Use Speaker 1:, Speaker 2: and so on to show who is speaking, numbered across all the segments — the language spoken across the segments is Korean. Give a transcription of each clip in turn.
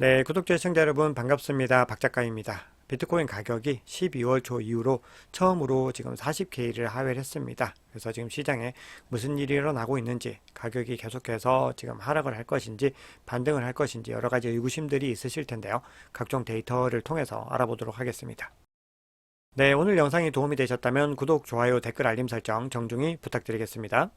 Speaker 1: 네, 구독자 시청자 여러분 반갑습니다. 박 작가입니다. 비트코인 가격이 12월 초 이후로 처음으로 지금 40K를 하회를 했습니다. 그래서 지금 시장에 무슨 일이 일어나고 있는지, 가격이 계속해서 지금 하락을 할 것인지 반등을 할 것인지 여러 가지 의구심들이 있으실 텐데요. 각종 데이터를 통해서 알아보도록 하겠습니다. 네, 오늘 영상이 도움이 되셨다면 구독, 좋아요, 댓글, 알림 설정 정중히 부탁드리겠습니다.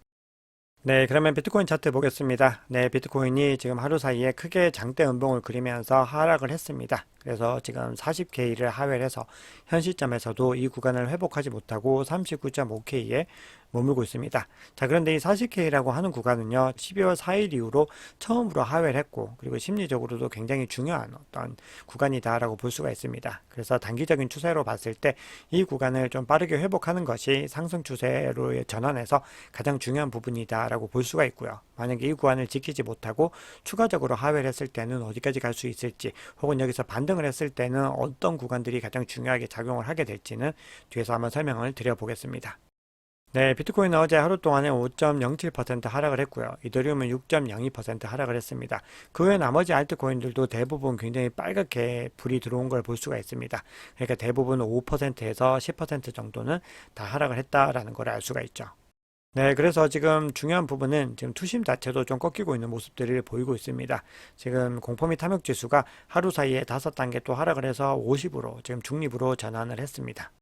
Speaker 1: 네, 그러면 비트코인 차트 보겠습니다. 네, 비트코인이 지금 하루 사이에 크게 장대 음봉을 그리면서 하락을 했습니다. 그래서 지금 40K를 하회를 해서 현 시점에서도 이 구간을 회복하지 못하고 39.5K에 머물고 있습니다. 자, 그런데 이 40K라고 하는 구간은요, 12월 4일 이후로 처음으로 하회를 했고, 그리고 심리적으로도 굉장히 중요한 어떤 구간이다라고 볼 수가 있습니다. 그래서 단기적인 추세로 봤을 때 이 구간을 좀 빠르게 회복하는 것이 상승 추세로 전환해서 가장 중요한 부분이다라고 볼 수가 있고요. 만약에 이 구간을 지키지 못하고 추가적으로 하회를 했을 때는 어디까지 갈 수 있을지, 혹은 여기서 반등을 했을 때는 어떤 구간들이 가장 중요하게 작용을 하게 될지는 뒤에서 한번 설명을 드려보겠습니다. 네, 비트코인은 어제 하루 동안에 5.07% 하락을 했고요. 이더리움은 6.02% 하락을 했습니다. 그 외 나머지 알트코인들도 대부분 굉장히 빨갛게 불이 들어온 걸 볼 수가 있습니다. 그러니까 대부분 5%에서 10% 정도는 다 하락을 했다라는 걸 알 수가 있죠. 네, 그래서 지금 중요한 부분은 지금 투심 자체도 좀 꺾이고 있는 모습들을 보이고 있습니다. 지금 공포 및 탐욕 지수가 하루 사이에 5단계 또 하락을 해서 50으로 지금 중립으로 전환을 했습니다.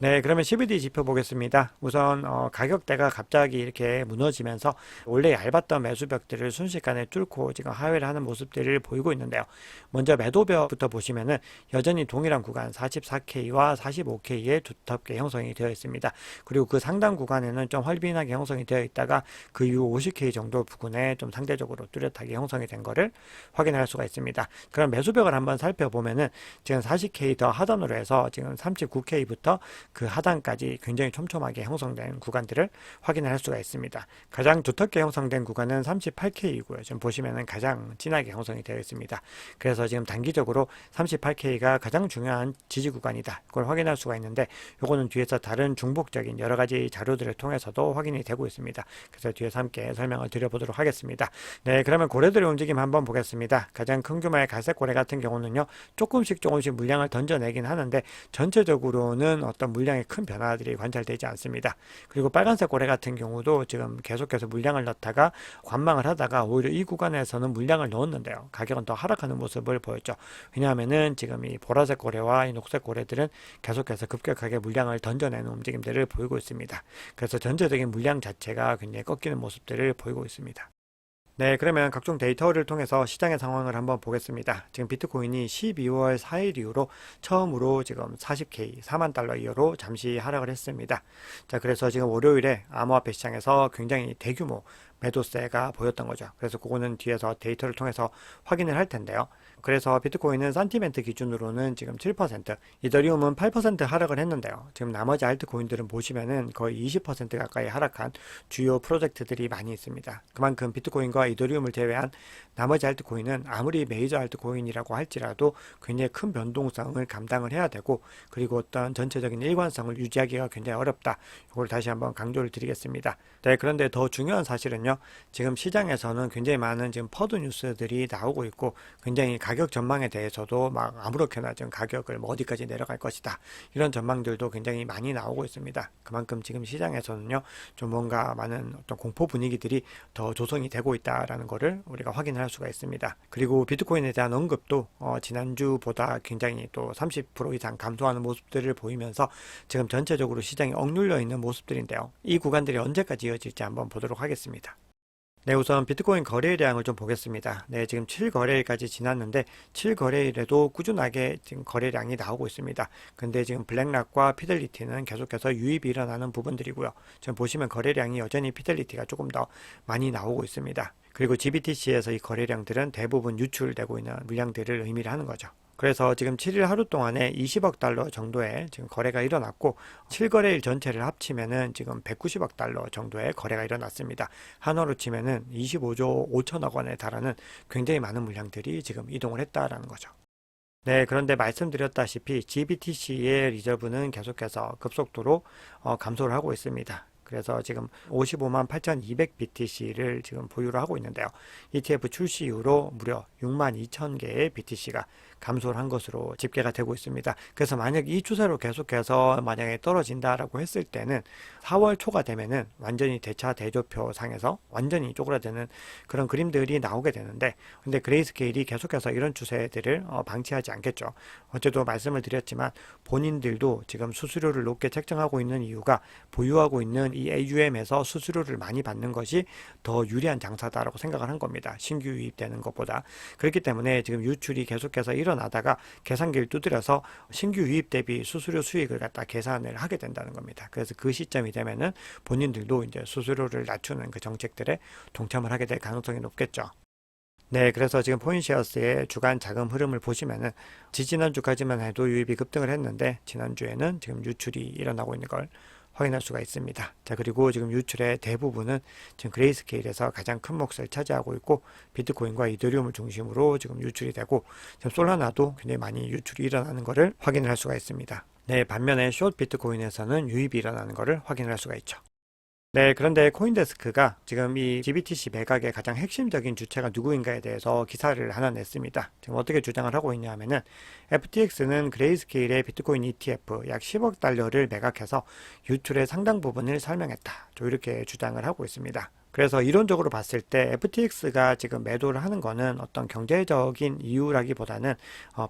Speaker 1: 네, 그러면 CBD 지표 보겠습니다. 우선 가격대가 갑자기 이렇게 무너지면서 원래 얇았던 매수벽들을 순식간에 뚫고 지금 하회를 하는 모습들을 보이고 있는데요. 먼저 매도벽부터 보시면은 여전히 동일한 구간 44K와 45K에 두텁게 형성이 되어 있습니다. 그리고 그 상단 구간에는 좀 헐빈하게 형성이 되어 있다가 그 이후 50K 정도 부근에 좀 상대적으로 뚜렷하게 형성이 된 거를 확인할 수가 있습니다. 그럼 매수벽을 한번 살펴보면은 지금 40K 더 하단으로 해서 지금 39K부터 그 하단까지 굉장히 촘촘하게 형성된 구간들을 확인할 수가 있습니다. 가장 두텁게 형성된 구간은 38K이고요. 지금 보시면은 가장 진하게 형성이 되어 있습니다. 그래서 지금 단기적으로 38K가 가장 중요한 지지 구간이다. 그걸 확인할 수가 있는데 요거는 뒤에서 다른 중복적인 여러 가지 자료들을 통해서도 확인이 되고 있습니다. 그래서 뒤에서 함께 설명을 드려보도록 하겠습니다. 네, 그러면 고래들의 움직임 한번 보겠습니다. 가장 큰 규모의 갈색 고래 같은 경우는요, 조금씩 물량을 던져내긴 하는데 전체적으로는 어떤 물량의 큰 변화들이 관찰되지 않습니다. 그리고 빨간색 고래 같은 경우도 지금 계속해서 물량을 넣다가 관망을 하다가 오히려 이 구간에서는 물량을 넣었는데요. 가격은 더 하락하는 모습을 보였죠. 왜냐하면은 지금 이 보라색 고래와 이 녹색 고래들은 계속해서 급격하게 물량을 던져내는 움직임들을 보이고 있습니다. 그래서 전체적인 물량 자체가 굉장히 꺾이는 모습들을 보이고 있습니다. 네, 그러면 각종 데이터를 통해서 시장의 상황을 한번 보겠습니다. 지금 비트코인이 12월 4일 이후로 처음으로 지금 40K, 4만 달러 이하로 잠시 하락을 했습니다. 자, 그래서 지금 월요일에 암호화폐 시장에서 굉장히 대규모 매도세가 보였던 거죠. 그래서 그거는 뒤에서 데이터를 통해서 확인을 할 텐데요. 그래서 비트코인은 산티멘트 기준으로는 지금 7%, 이더리움은 8% 하락을 했는데요. 지금 나머지 알트코인들은 보시면은 거의 20% 가까이 하락한 주요 프로젝트들이 많이 있습니다. 그만큼 비트코인과 이더리움을 제외한 나머지 알트코인은 아무리 메이저 알트코인이라고 할지라도 굉장히 큰 변동성을 감당을 해야 되고, 그리고 어떤 전체적인 일관성을 유지하기가 굉장히 어렵다. 이걸 다시 한번 강조를 드리겠습니다. 네, 그런데 더 중요한 사실은요, 지금 시장에서는 굉장히 많은 지금 퍼드 뉴스들이 나오고 있고, 굉장히 가격 전망에 대해서도 막 아무렇게나 지금 가격을 뭐 어디까지 내려갈 것이다, 이런 전망들도 굉장히 많이 나오고 있습니다. 그만큼 지금 시장에서는요, 좀 뭔가 많은 어떤 공포 분위기들이 더 조성이 되고 있다라는 것을 우리가 확인할 수가 있습니다. 그리고 비트코인에 대한 언급도 지난주보다 굉장히 또 30% 이상 감소하는 모습들을 보이면서 지금 전체적으로 시장이 억눌려 있는 모습들인데요. 이 구간들이 언제까지 이어질지 한번 보도록 하겠습니다. 네, 우선 비트코인 거래량을 좀 보겠습니다. 네, 지금 7거래일까지 지났는데 7거래일에도 꾸준하게 지금 거래량이 나오고 있습니다. 근데 지금 블랙락과 피델리티는 계속해서 유입이 일어나는 부분들이고요. 지금 보시면 거래량이 여전히 피델리티가 조금 더 많이 나오고 있습니다. 그리고 GBTC에서 이 거래량들은 대부분 유출되고 있는 물량들을 의미를 하는 거죠. 그래서 지금 7일 하루 동안에 20억 달러 정도의 지금 거래가 일어났고, 7거래일 전체를 합치면은 지금 190억 달러 정도의 거래가 일어났습니다. 한화로 치면은 25조 5천억 원에 달하는 굉장히 많은 물량들이 지금 이동을 했다라는 거죠. 네, 그런데 말씀드렸다시피 GBTC의 리저브는 계속해서 급속도로 감소를 하고 있습니다. 그래서 지금 55만 8,200 BTC를 지금 보유를 하고 있는데요. ETF 출시 이후로 무려 6만 2천 개의 BTC가 감소를 한 것으로 집계가 되고 있습니다. 그래서 만약 이 추세로 계속해서 만약에 떨어진다라고 했을 때는 4월 초가 되면은 완전히 대차 대조표 상에서 완전히 쪼그라드는 그런 그림들이 나오게 되는데, 근데 그레이스케일이 계속해서 이런 추세들을 방치하지 않겠죠. 어제도 말씀을 드렸지만 본인들도 지금 수수료를 높게 책정하고 있는 이유가 보유하고 있는 이 AUM에서 수수료를 많이 받는 것이 더 유리한 장사다라고 생각을 한 겁니다. 신규 유입되는 것보다. 그렇기 때문에 지금 유출이 계속해서 일어나다가 계산기를 두드려서 신규 유입 대비 수수료 수익을 갖다 계산을 하게 된다는 겁니다. 그래서 그 시점이 되면은 본인들도 이제 수수료를 낮추는 그 정책들에 동참을 하게 될 가능성이 높겠죠. 네, 그래서 지금 포인시어스의 주간 자금 흐름을 보시면은 지지난주까지만 해도 유입이 급등을 했는데 지난주에는 지금 유출이 일어나고 있는 걸 확인할 수가 있습니다. 자, 그리고 지금 유출의 대부분은 지금 그레이스케일에서 가장 큰 몫을 차지하고 있고, 비트코인과 이더리움을 중심으로 지금 유출이 되고, 지금 솔라나도 굉장히 많이 유출이 일어나는 것을 확인을 할 수가 있습니다. 네, 반면에 숏 비트코인에서는 유입이 일어나는 것을 확인을 할 수가 있죠. 네, 그런데 코인데스크가 지금 이 GBTC 매각의 가장 핵심적인 주체가 누구인가에 대해서 기사를 하나 냈습니다. 지금 어떻게 주장을 하고 있냐 하면은 FTX는 그레이스케일의 비트코인 ETF 약 10억 달러를 매각해서 유출의 상당 부분을 설명했다. 이렇게 주장을 하고 있습니다. 그래서 이론적으로 봤을 때 FTX가 지금 매도를 하는 거는 어떤 경제적인 이유라기보다는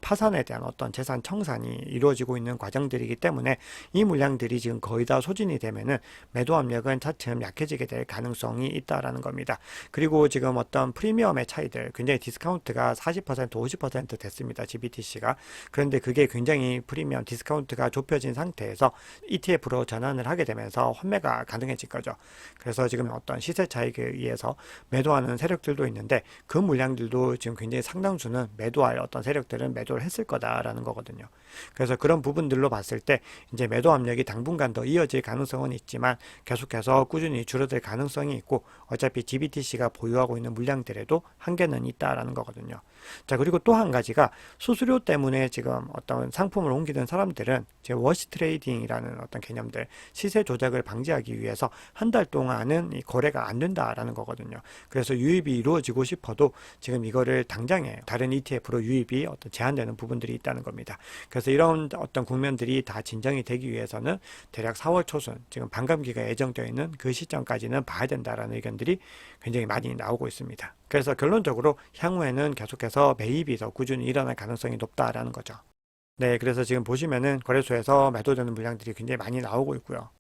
Speaker 1: 파산에 대한 어떤 재산 청산이 이루어지고 있는 과정들이기 때문에 이 물량들이 지금 거의 다 소진이 되면은 매도 압력은 차츰 약해지게 될 가능성이 있다라는 겁니다. 그리고 지금 어떤 프리미엄의 차이들, 굉장히 디스카운트가 40% 50% 됐습니다. GBTC가. 그런데 그게 굉장히 프리미엄 디스카운트가 좁혀진 상태에서 ETF로 전환을 하게 되면서 환매가 가능해질 거죠. 그래서 지금 어떤 시세 차익에 의해서 매도하는 세력들도 있는데 그 물량들도 지금 굉장히 상당수는 매도할 어떤 세력들은 매도를 했을 거다라는 거거든요. 그래서 그런 부분들로 봤을 때 이제 매도 압력이 당분간 더 이어질 가능성은 있지만 계속해서 꾸준히 줄어들 가능성이 있고, 어차피 GBTC가 보유하고 있는 물량들에도 한계는 있다라는 거거든요. 자, 그리고 또 한 가지가 수수료 때문에 지금 어떤 상품을 옮기는 사람들은 지금 워시 트레이딩이라는 어떤 개념들, 시세 조작을 방지하기 위해서 한 달 동안은 이 거래가 안 된다라는 거거든요. 그래서 유입이 이루어지고 싶어도 지금 이거를 당장에 다른 ETF로 유입이 어떤 제한되는 부분들이 있다는 겁니다. 그래서 이런 어떤 국면들이 다 진정이 되기 위해서는 대략 4월 초순, 지금 반감기가 예정되어 있는 그 시점까지는 봐야 된다라는 의견들이 굉장히 많이 나오고 있습니다. 그래서 결론적으로 향후에는 계속해서 매입이 더 꾸준히 일어날 가능성이 높다라는 거죠. 네, 그래서 지금 보시면은 거래소에서 매도되는 물량들이 굉장히 많이 나오고 있고요.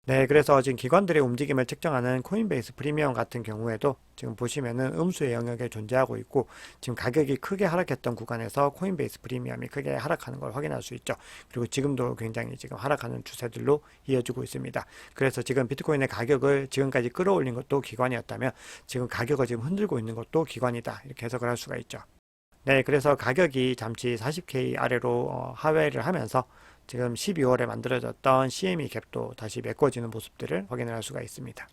Speaker 1: 네, 그래서 지금 기관들의 움직임을 측정하는 코인베이스 프리미엄 같은 경우에도 지금 보시면은 음수의 영역에 존재하고 있고, 지금 가격이 크게 하락했던 구간에서 코인베이스 프리미엄이 크게 하락하는 걸 확인할 수 있죠. 그리고 지금도 굉장히 지금 하락하는 추세들로 이어지고 있습니다. 그래서 지금 비트코인의 가격을 지금까지 끌어올린 것도 기관이었다면 지금 가격을 지금 흔들고 있는 것도 기관이다, 이렇게 해석을 할 수가 있죠. 네, 그래서 가격이 잠시 40K 아래로 하회를 하면서 지금 12월에 만들어졌던 CME 갭도 다시 메꿔지는 모습들을 확인을 할 수가 있습니다.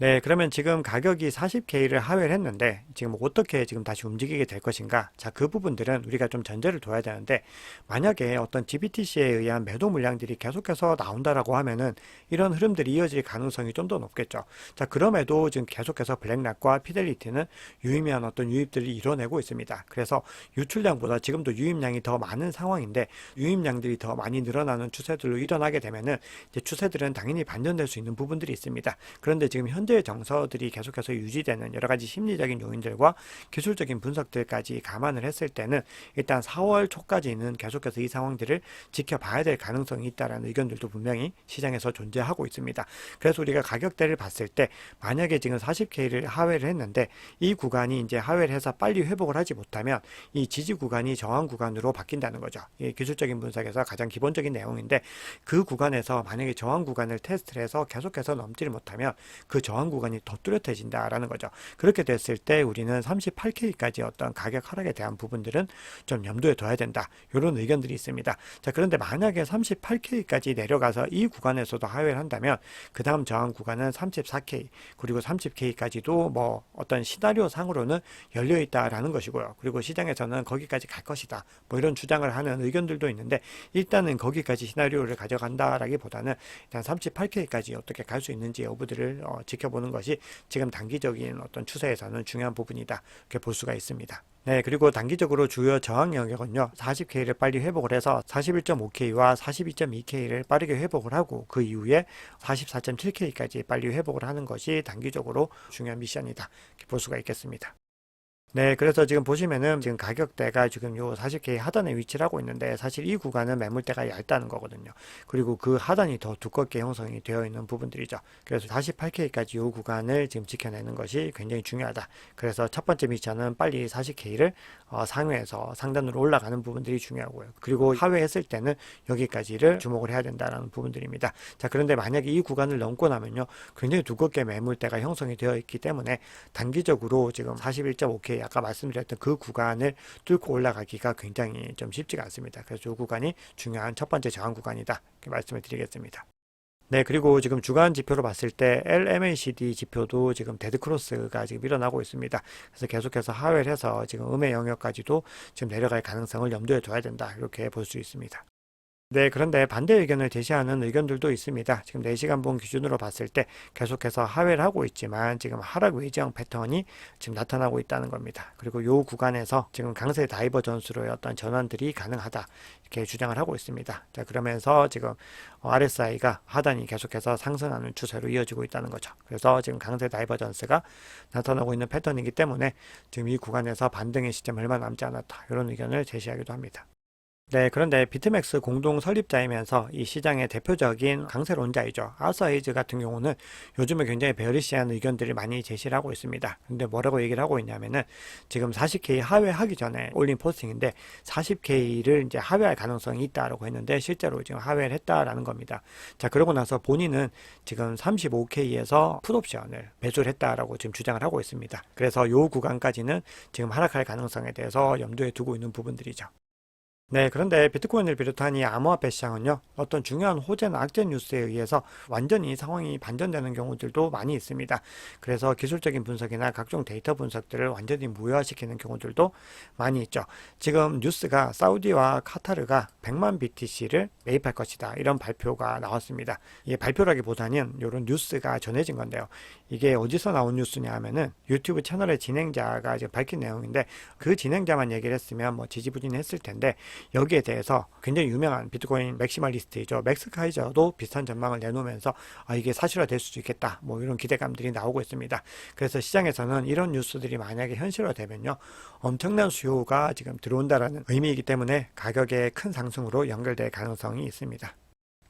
Speaker 1: 네, 그러면 지금 가격이 40K를 하회를 했는데 지금 어떻게 지금 다시 움직이게 될 것인가? 자, 그 부분들은 우리가 좀 전제를 둬야 되는데, 만약에 어떤 GBTC에 의한 매도 물량들이 계속해서 나온다라고 하면은 이런 흐름들이 이어질 가능성이 좀 더 높겠죠. 자, 그럼에도 지금 계속해서 블랙락과 피델리티는 유의미한 어떤 유입들을 이뤄내고 있습니다. 그래서 유출량보다 지금도 유입량이 더 많은 상황인데, 유입량들이 더 많이 늘어나는 추세들로 일어나게 되면은 이제 추세들은 당연히 반전될 수 있는 부분들이 있습니다. 그런데 지금 현재의 정서들이 계속해서 유지되는 여러 가지 심리적인 요인들과 기술적인 분석들까지 감안을 했을 때는 일단 4월 초까지는 계속해서 이 상황들을 지켜봐야 될 가능성이 있다는 의견들도 분명히 시장에서 존재하고 있습니다. 그래서 우리가 가격대를 봤을 때 만약에 지금 40K를 하회를 했는데 이 구간이 이제 하회를 해서 빨리 회복을 하지 못하면 이 지지 구간이 저항 구간으로 바뀐다는 거죠. 이 기술적인 분석에서 가장 기본적인 내용인데, 그 구간에서 만약에 저항 구간을 테스트를 해서 계속해서 넘지를 못하면 그 저항 저항 구간이 더 뚜렷해진다라는 거죠. 그렇게 됐을 때 우리는 38K까지 어떤 가격 하락에 대한 부분들은 좀 염두에 둬야 된다. 이런 의견들이 있습니다. 자, 그런데 만약에 38K까지 내려가서 이 구간에서도 하회를 한다면 그 다음 저항 구간은 34K 그리고 30K까지도 뭐 어떤 시나리오 상으로는 열려 있다라는 것이고요. 그리고 시장에서는 거기까지 갈 것이다. 뭐 이런 주장을 하는 의견들도 있는데 일단은 거기까지 시나리오를 가져간다라기보다는 일단 38K까지 어떻게 갈 수 있는지 여부들을 지켜보는 것이 지금 단기적인 어떤 추세에서는 중요한 부분이다. 이렇게 볼 수가 있습니다. 네, 그리고 단기적으로 주요 저항 영역은요, 40K를 빨리 회복을 해서 41.5K와 42.2K를 빠르게 회복을 하고 그 이후에 44.7K까지 빨리 회복을 하는 것이 단기적으로 중요한 미션이다. 이렇게 볼 수가 있겠습니다. 네, 그래서 지금 보시면은 지금 가격대가 지금 요 40K 하단에 위치를 하고 있는데 사실 이 구간은 매물대가 얇다는 거거든요. 그리고 그 하단이 더 두껍게 형성이 되어 있는 부분들이죠. 그래서 48K까지 요 구간을 지금 지켜내는 것이 굉장히 중요하다. 그래서 첫 번째 미션은 빨리 40K를 상회에서 상단으로 올라가는 부분들이 중요하고요. 그리고 하회했을 때는 여기까지를 주목을 해야 된다는 부분들입니다. 자, 그런데 만약에 이 구간을 넘고 나면요, 굉장히 두껍게 매물대가 형성이 되어 있기 때문에 단기적으로 지금 41.5K 아까 말씀드렸던 그 구간을 뚫고 올라가기가 굉장히 좀 쉽지가 않습니다. 그래서 이 구간이 중요한 첫 번째 저항 구간이다. 이렇게 말씀을 드리겠습니다. 네, 그리고 지금 주간 지표로 봤을 때 LMACD 지표도 지금 데드크로스가 지금 일어나고 있습니다. 그래서 계속해서 하회를 해서 지금 음의 영역까지도 지금 내려갈 가능성을 염두에 둬야 된다. 이렇게 볼 수 있습니다. 네, 그런데 반대 의견을 제시하는 의견들도 있습니다. 지금 4시간봉 기준으로 봤을 때 계속해서 하회를 하고 있지만 지금 하락 외지형 패턴이 지금 나타나고 있다는 겁니다. 그리고 이 구간에서 지금 강세 다이버전스로의 어떤 전환들이 가능하다. 이렇게 주장을 하고 있습니다. 자, 그러면서 지금 RSI가 하단이 계속해서 상승하는 추세로 이어지고 있다는 거죠. 그래서 지금 강세 다이버전스가 나타나고 있는 패턴이기 때문에 지금 이 구간에서 반등의 시점 얼마 남지 않았다. 이런 의견을 제시하기도 합니다. 네, 그런데 비트맥스 공동 설립자이면서 이 시장의 대표적인 강세론자이죠. 아서에이즈 같은 경우는 요즘에 굉장히 베어리시한 의견들을 많이 제시를 하고 있습니다. 근데 뭐라고 얘기를 하고 있냐면은 지금 40K 하회하기 전에 올린 포스팅인데 40K를 이제 하회할 가능성이 있다라고 했는데 실제로 지금 하회를 했다라는 겁니다. 자, 그러고 나서 본인은 지금 35K에서 풋옵션을 매수를 했다라고 지금 주장을 하고 있습니다. 그래서 요 구간까지는 지금 하락할 가능성에 대해서 염두에 두고 있는 부분들이죠. 네, 그런데 비트코인을 비롯한 이 암호화폐 시장은요, 어떤 중요한 호재나 악재 뉴스에 의해서 완전히 상황이 반전되는 경우들도 많이 있습니다. 그래서 기술적인 분석이나 각종 데이터 분석들을 완전히 무효화시키는 경우들도 많이 있죠. 지금 뉴스가 사우디와 카타르가 100만 BTC를 매입할 것이다. 이런 발표가 나왔습니다. 이게 발표라기보다는 이런 뉴스가 전해진 건데요. 이게 어디서 나온 뉴스냐 하면은 유튜브 채널의 진행자가 이제 밝힌 내용인데 그 진행자만 얘기를 했으면 뭐 지지부진했을 텐데 여기에 대해서 굉장히 유명한 비트코인 맥시멀리스트이죠. 맥스 카이저도 비슷한 전망을 내놓으면서 이게 사실화될 수도 있겠다. 뭐 이런 기대감들이 나오고 있습니다. 그래서 시장에서는 이런 뉴스들이 만약에 현실화되면요, 엄청난 수요가 지금 들어온다라는 의미이기 때문에 가격의 큰 상승으로 연결될 가능성이 있습니다.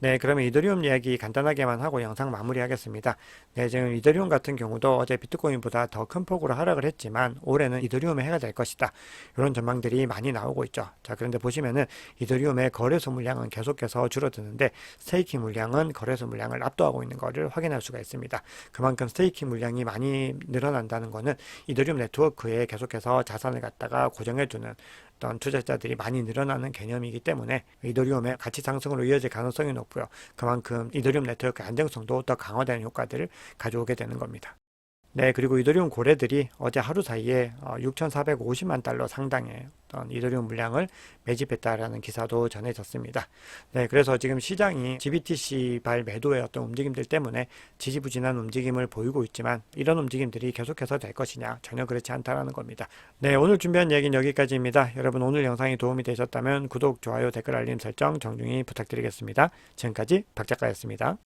Speaker 1: 네, 그러면 이더리움 이야기 간단하게만 하고 영상 마무리하겠습니다. 네, 지금 이더리움 같은 경우도 어제 비트코인보다 더 큰 폭으로 하락을 했지만 올해는 이더리움의 해가 될 것이다. 이런 전망들이 많이 나오고 있죠. 자, 그런데 보시면은 이더리움의 거래소 물량은 계속해서 줄어드는데 스테이킹 물량은 거래소 물량을 압도하고 있는 것을 확인할 수가 있습니다. 그만큼 스테이킹 물량이 많이 늘어난다는 것은 이더리움 네트워크에 계속해서 자산을 갖다가 고정해두는 어떤 투자자들이 많이 늘어나는 개념이기 때문에 이더리움의 가치 상승으로 이어질 가능성이 높고요. 그만큼 이더리움 네트워크 안정성도 더 강화되는 효과들을 가져오게 되는 겁니다. 네, 그리고 이더리움 고래들이 어제 하루 사이에 6,450만 달러 상당의 어떤 이더리움 물량을 매집했다라는 기사도 전해졌습니다. 네, 그래서 지금 시장이 GBTC발 매도의 어떤 움직임들 때문에 지지부진한 움직임을 보이고 있지만 이런 움직임들이 계속해서 될 것이냐, 전혀 그렇지 않다라는 겁니다. 네, 오늘 준비한 얘기는 여기까지입니다. 여러분 오늘 영상이 도움이 되셨다면 구독, 좋아요, 댓글, 알림 설정 정중히 부탁드리겠습니다. 지금까지 박 작가였습니다.